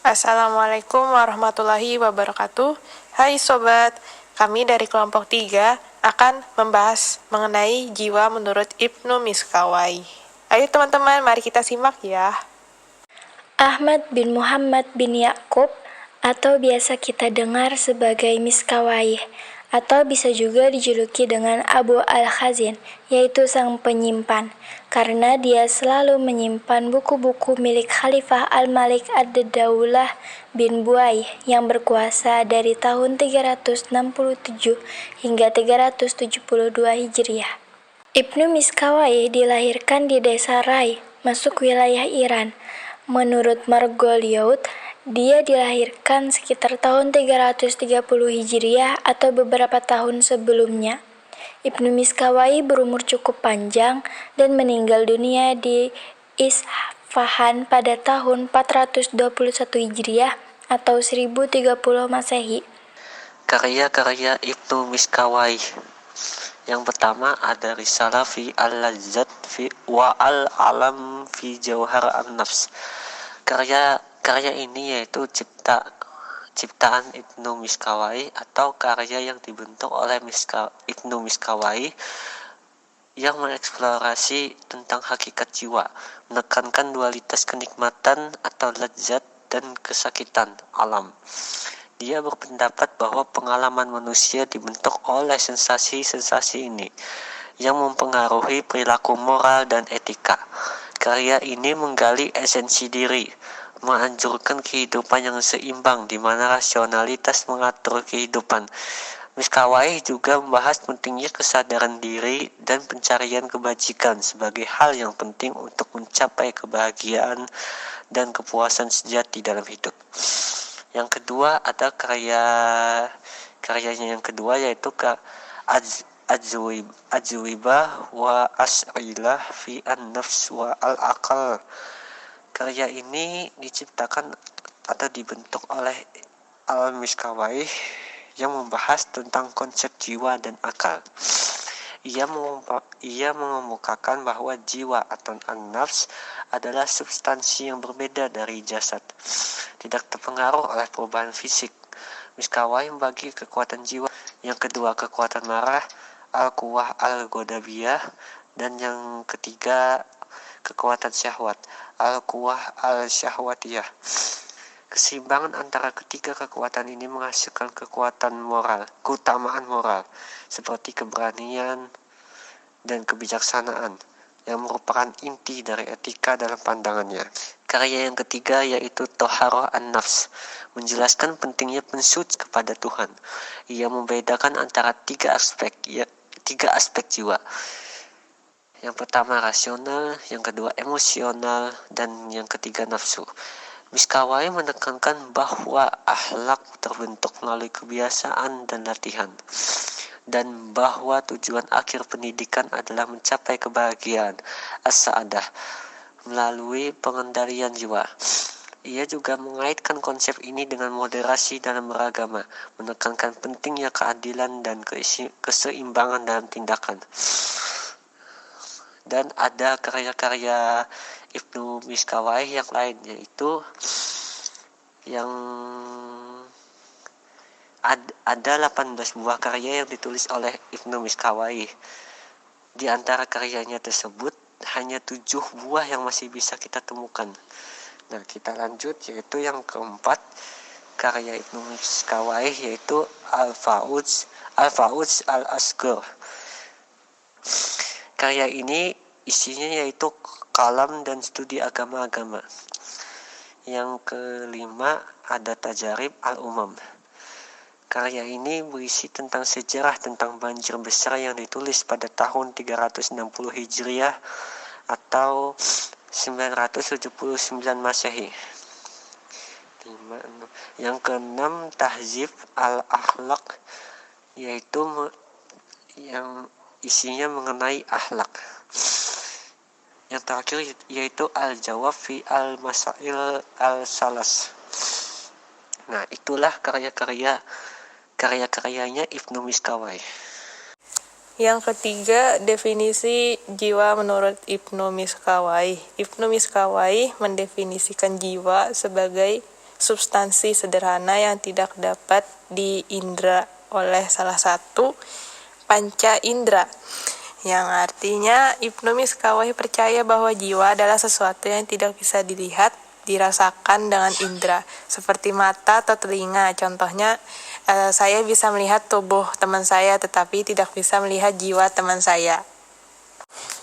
Assalamualaikum warahmatullahi wabarakatuh. Hai sobat, kami dari kelompok 3 akan membahas mengenai jiwa menurut Ibnu Miskawai. Ayo teman-teman, mari kita simak ya. Ahmad bin Muhammad bin Yakub atau biasa kita dengar sebagai Miskawai atau bisa juga dijuluki dengan Abu Al-Khazin, yaitu sang penyimpan, karena dia selalu menyimpan buku-buku milik Khalifah Al-Malik Ad-Daulah bin Buai yang berkuasa dari tahun 367 hingga 372 Hijriah. Ibnu Miskawai dilahirkan di desa Rai, masuk wilayah Iran. Menurut Margoliouth, dia dilahirkan sekitar tahun 330 Hijriah atau beberapa tahun sebelumnya. Ibnu Miskawai berumur cukup panjang dan meninggal dunia di Isfahan pada tahun 421 Hijriah atau 1030 Masehi. Karya-karya Ibnu Miskawai. Yang pertama ada Risalah fi al-Lazzat fi wa al-Alam fi Jauhar an-Nafs. Karya ini yaitu ciptaan Ibnu Miskawai atau karya yang dibentuk oleh Ibnu Miskawai yang mengeksplorasi tentang hakikat jiwa, menekankan dualitas kenikmatan atau lezat dan kesakitan alam. Dia berpendapat bahwa pengalaman manusia dibentuk oleh sensasi-sensasi ini yang mempengaruhi perilaku moral dan etika. Karya ini menggali esensi diri, menganjurkan kehidupan yang seimbang di mana rasionalitas mengatur kehidupan. Miskawai juga membahas pentingnya kesadaran diri dan pencarian kebajikan sebagai hal yang penting untuk mencapai kebahagiaan dan kepuasan sejati dalam hidup. Yang kedua ada karyanya yang kedua yaitu Ajwibah wa As'ilah fi an-Nafs wa al-Aqal. Karya ini diciptakan atau dibentuk oleh Al-Miskawai yang membahas tentang konsep jiwa dan akal. Ia mengemukakan bahwa jiwa atau an-nafs adalah substansi yang berbeda dari jasad, tidak terpengaruh oleh perubahan fisik. Miskawai membagi kekuatan jiwa. Yang kedua kekuatan marah, al-quwah al-ghadabiyah, dan yang ketiga kekuatan syahwat, al-quwah al-syahwatiyah. Keseimbangan antara ketiga kekuatan ini menghasilkan keutamaan moral, seperti keberanian dan kebijaksanaan, yang merupakan inti dari etika dalam pandangannya. Karya yang ketiga yaitu Toharoh an-Nafs, menjelaskan pentingnya pensuci kepada Tuhan. Ia membedakan antara tiga aspek jiwa. Yang pertama rasional, yang kedua emosional, dan yang ketiga nafsu. Miskawai menekankan bahwa akhlak terbentuk melalui kebiasaan dan latihan, dan bahwa tujuan akhir pendidikan adalah mencapai kebahagiaan as-sa'adah melalui pengendalian jiwa. Ia juga mengaitkan konsep ini dengan moderasi dalam beragama, menekankan pentingnya keadilan dan keseimbangan dalam tindakan. Dan ada karya-karya Ibnu Miskawai yang lain, yaitu yang ada 18 buah karya yang ditulis oleh Ibnu Miskawai. Di antara karyanya tersebut hanya 7 buah yang masih bisa kita temukan. Nah, kita lanjut, yaitu yang keempat karya Ibnu Miskawai, yaitu Al-Fauj Al-Asghar. Karya ini isinya yaitu kalam dan studi agama-agama. Yang kelima ada Tajarib Al-Umam. Karya ini berisi tentang sejarah tentang banjir besar yang ditulis pada tahun 360 Hijriah atau 979 Masehi. Yang keenam Tahzib Al-Akhlaq, yaitu yang isinya mengenai akhlak. Yang terakhir yaitu Al-Jawab fi Al-Masail Al-Salas. Nah, itulah karya-karyanya Ibnu Miskawai. Yang ketiga, definisi jiwa menurut Ibnu Miskawai. Ibnu Miskawai mendefinisikan jiwa sebagai substansi sederhana yang tidak dapat diindra oleh salah satu panca indera, yang artinya Ibnu Miskawai percaya bahwa jiwa adalah sesuatu yang tidak bisa dilihat, dirasakan dengan indera, seperti mata atau telinga. Contohnya, saya bisa melihat tubuh teman saya, tetapi tidak bisa melihat jiwa teman saya.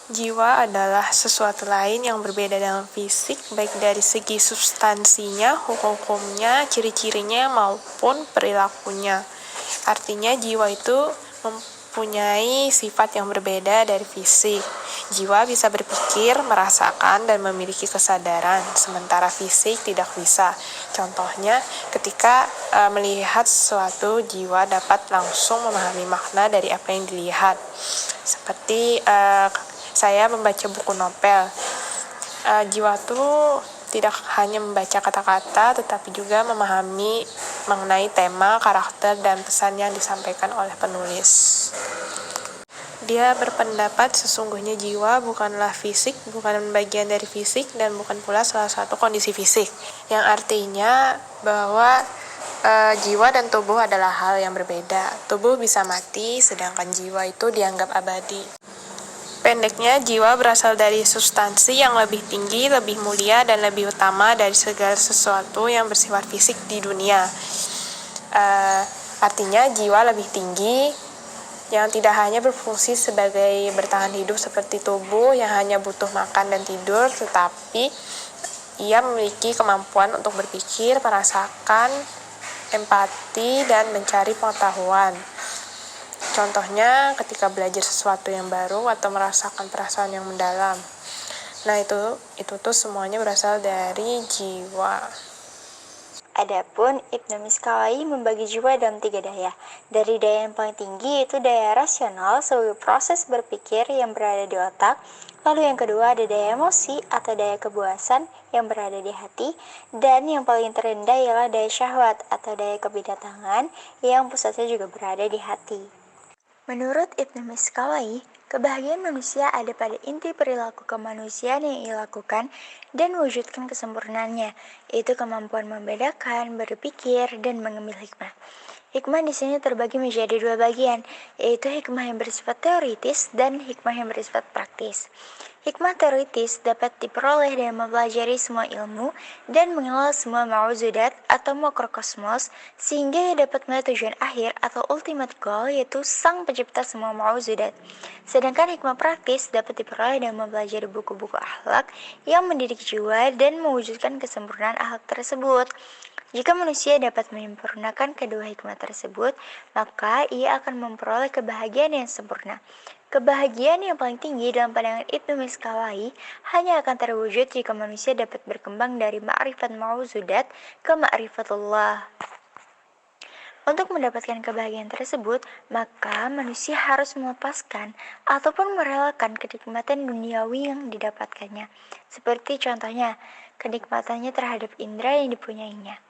Jiwa adalah sesuatu lain yang berbeda dengan fisik, baik dari segi substansinya, hukum-hukumnya, ciri-cirinya, maupun perilakunya. Artinya jiwa itu mempunyai sifat yang berbeda dari fisik. Jiwa bisa berpikir, merasakan, dan memiliki kesadaran, sementara fisik tidak bisa. Contohnya, ketika melihat sesuatu, jiwa dapat langsung memahami makna dari apa yang dilihat. Seperti saya membaca buku novel. Jiwa itu tidak hanya membaca kata-kata, tetapi juga memahami mengenai tema, karakter, dan pesan yang disampaikan oleh penulis. Dia berpendapat sesungguhnya jiwa bukanlah fisik, bukan bagian dari fisik, dan bukan pula salah satu kondisi fisik. Yang artinya bahwa jiwa dan tubuh adalah hal yang berbeda. Tubuh bisa mati, sedangkan jiwa itu dianggap abadi. Pendeknya, jiwa berasal dari substansi yang lebih tinggi, lebih mulia, dan lebih utama dari segala sesuatu yang bersifat fisik di dunia. Artinya, jiwa lebih tinggi, yang tidak hanya berfungsi sebagai bertahan hidup seperti tubuh yang hanya butuh makan dan tidur, tetapi ia memiliki kemampuan untuk berpikir, merasakan, empati, dan mencari pengetahuan. Contohnya ketika belajar sesuatu yang baru atau merasakan perasaan yang mendalam. Nah, itu tuh semuanya berasal dari jiwa. Adapun Ibnu Miskawai membagi jiwa dalam 3 daya. Dari daya yang paling tinggi yaitu daya rasional sebagai proses berpikir yang berada di otak. Lalu yang kedua ada daya emosi atau daya kepuasan yang berada di hati. Dan yang paling terendah ialah daya syahwat atau daya kebidatangan yang pusatnya juga berada di hati. Menurut Ibnu Miskawai, kebahagiaan manusia ada pada inti perilaku kemanusiaan yang ia lakukan dan mewujudkan kesempurnaannya, yaitu kemampuan membedakan, berpikir, dan mengambil hikmah. Hikmah di sini terbagi menjadi 2 bagian, yaitu hikmah yang bersifat teoritis dan hikmah yang bersifat praktis. Hikmah teoritis dapat diperoleh dengan mempelajari semua ilmu dan mengenal semua mauzudat atau makrokosmos sehingga ia dapat melihat tujuan akhir atau ultimate goal yaitu sang pencipta semua mauzudat. Sedangkan hikmah praktis dapat diperoleh dengan mempelajari buku-buku akhlak yang mendidik jiwa dan mewujudkan kesempurnaan akhlak tersebut. Jika manusia dapat menyempurnakan kedua hikmah tersebut, maka ia akan memperoleh kebahagiaan yang sempurna. Kebahagiaan yang paling tinggi dalam pandangan Ibnu Miskawai hanya akan terwujud jika manusia dapat berkembang dari ma'rifat mauzudat ke ma'rifatullah. Untuk mendapatkan kebahagiaan tersebut, maka manusia harus melepaskan ataupun merelakan kenikmatan duniawi yang didapatkannya. Seperti contohnya, kenikmatannya terhadap indera yang dipunyainya.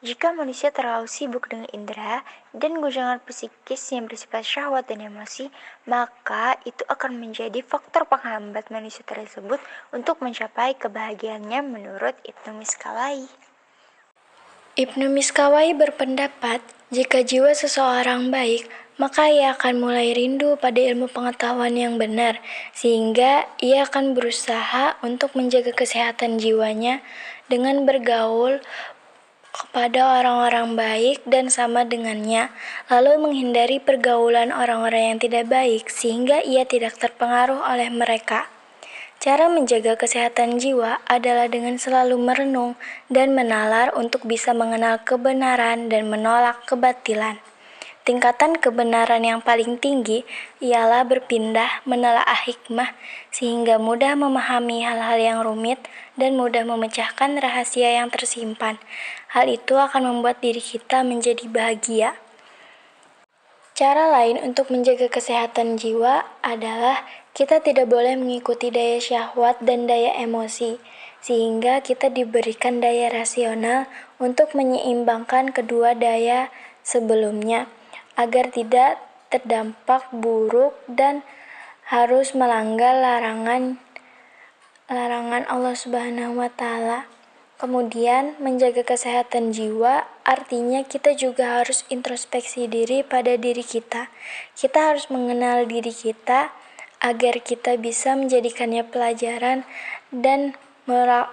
Jika manusia terlalu sibuk dengan indera dan guncangan psikis yang bersifat syahwat dan emosi, maka itu akan menjadi faktor penghambat manusia tersebut untuk mencapai kebahagiaannya menurut Ibnu Miskawai. Ibnu Miskawai berpendapat, jika jiwa seseorang baik, maka ia akan mulai rindu pada ilmu pengetahuan yang benar, sehingga ia akan berusaha untuk menjaga kesehatan jiwanya dengan bergaul kepada orang-orang baik dan sama dengannya, lalu menghindari pergaulan orang-orang yang tidak baik sehingga ia tidak terpengaruh oleh mereka. Cara menjaga kesehatan jiwa adalah dengan selalu merenung dan menalar untuk bisa mengenal kebenaran dan menolak kebatilan. Tingkatan kebenaran yang paling tinggi ialah berpindah menelaah hikmah sehingga mudah memahami hal-hal yang rumit dan mudah memecahkan rahasia yang tersimpan. Hal itu akan membuat diri kita menjadi bahagia. Cara lain untuk menjaga kesehatan jiwa adalah kita tidak boleh mengikuti daya syahwat dan daya emosi, sehingga kita diberikan daya rasional untuk menyeimbangkan kedua daya sebelumnya, agar tidak terdampak buruk dan harus melanggar larangan Allah Subhanahu wa Ta'ala. Kemudian, menjaga kesehatan jiwa artinya kita juga harus introspeksi diri pada diri kita. Kita harus mengenal diri kita agar kita bisa menjadikannya pelajaran dan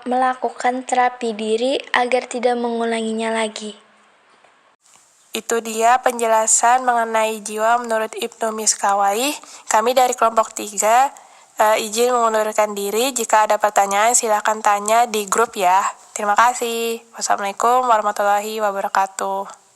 melakukan terapi diri agar tidak mengulanginya lagi. Itu dia penjelasan mengenai jiwa menurut Ibnu Miskawai. Kami dari kelompok 3 izin mengundurkan diri. Jika ada pertanyaan silakan tanya di grup ya. Terima kasih. Wassalamualaikum warahmatullahi wabarakatuh.